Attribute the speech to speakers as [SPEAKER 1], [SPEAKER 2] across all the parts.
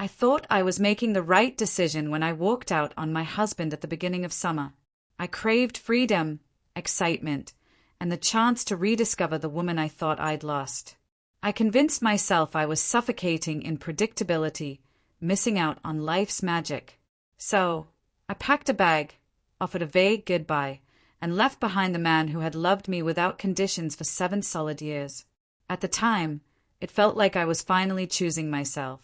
[SPEAKER 1] I thought I was making the right decision when I walked out on my husband at the beginning of summer. I craved freedom, excitement, and the chance to rediscover the woman I thought I'd lost. I convinced myself I was suffocating in predictability, missing out on life's magic. So, I packed a bag, offered a vague goodbye, and left behind the man who had loved me without conditions for 7 solid years. At the time, it felt like I was finally choosing myself.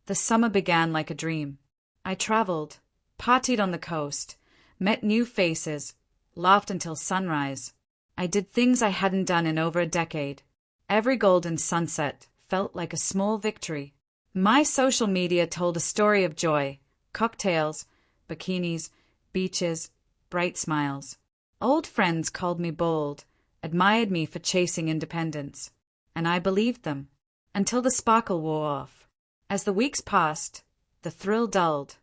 [SPEAKER 1] The summer began like a dream. I traveled, partied on the coast, met new faces, laughed until sunrise. I did things I hadn't done in over a decade. Every golden sunset felt like a small victory. My social media told a story of joy, cocktails, bikinis, beaches, bright smiles. Old friends called me bold, admired me for chasing independence. And I believed them, until the sparkle wore off. As the weeks passed, the thrill dulled.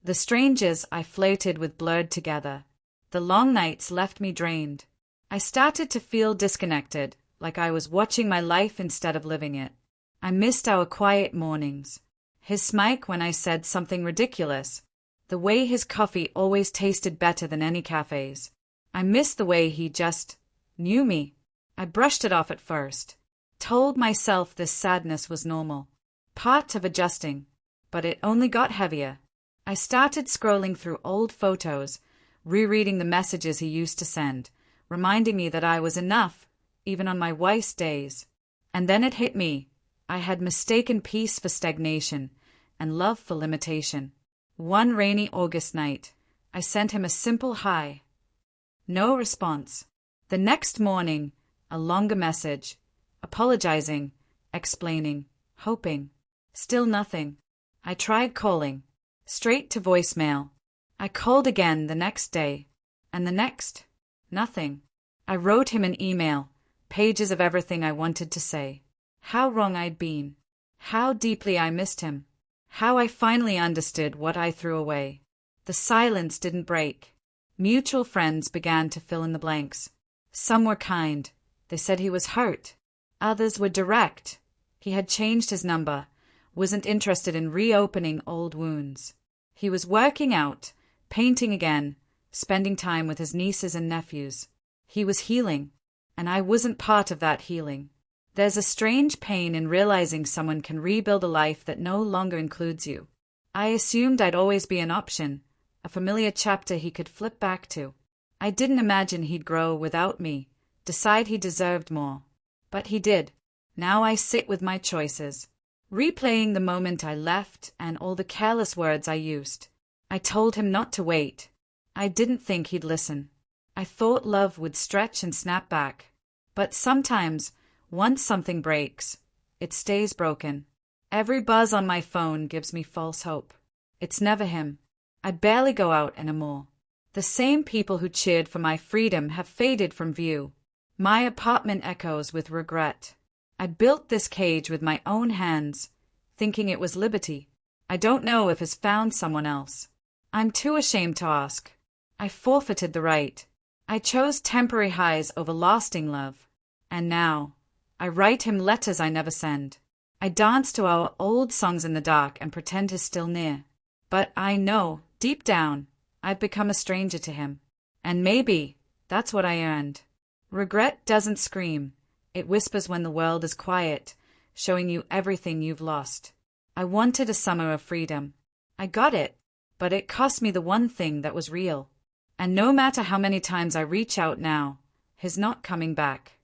[SPEAKER 1] The strangers I flirted with blurred together. The long nights left me drained. I started to feel disconnected, like I was watching my life instead of living it. I missed our quiet mornings. His smile when I said something ridiculous. The way his coffee always tasted better than any cafes. I missed the way he just knew me. I brushed it off at first. Told myself this sadness was normal. Part of adjusting, but it only got heavier. I started scrolling through old photos, rereading the messages he used to send, reminding me that I was enough, even on my worst days. And then it hit me. I had mistaken peace for stagnation and love for limitation. One rainy August night, I sent him a simple hi. No response. The next morning, a longer message, apologizing, explaining, hoping. Still nothing. I tried calling. Straight to voicemail. I called again the next day. And the next. Nothing. I wrote him an email, pages of everything I wanted to say. How wrong I'd been. How deeply I missed him. How I finally understood what I threw away. The silence didn't break. Mutual friends began to fill in the blanks. Some were kind. They said he was hurt. Others were direct. He had changed his number. Wasn't interested in reopening old wounds. He was working out, painting again, spending time with his nieces and nephews. He was healing, and I wasn't part of that healing. There's a strange pain in realizing someone can rebuild a life that no longer includes you. I assumed I'd always be an option, a familiar chapter he could flip back to. I didn't imagine he'd grow without me, decide he deserved more. But he did. Now I sit with my choices, replaying the moment I left and all the careless words I used. I told him not to wait. I didn't think he'd listen. I thought love would stretch and snap back. But sometimes, once something breaks, it stays broken. Every buzz on my phone gives me false hope. It's never him. I barely go out anymore. The same people who cheered for my freedom have faded from view. My apartment echoes with regret. I built this cage with my own hands, thinking it was liberty. I don't know if it's found someone else. I'm too ashamed to ask. I forfeited the right. I chose temporary highs over lasting love. And now, I write him letters I never send. I dance to our old songs in the dark and pretend he's still near. But I know, deep down, I've become a stranger to him. And maybe that's what I earned. Regret doesn't scream. It whispers when the world is quiet, showing you everything you've lost. I wanted a summer of freedom. I got it, but it cost me the one thing that was real. And no matter how many times I reach out now, he's not coming back.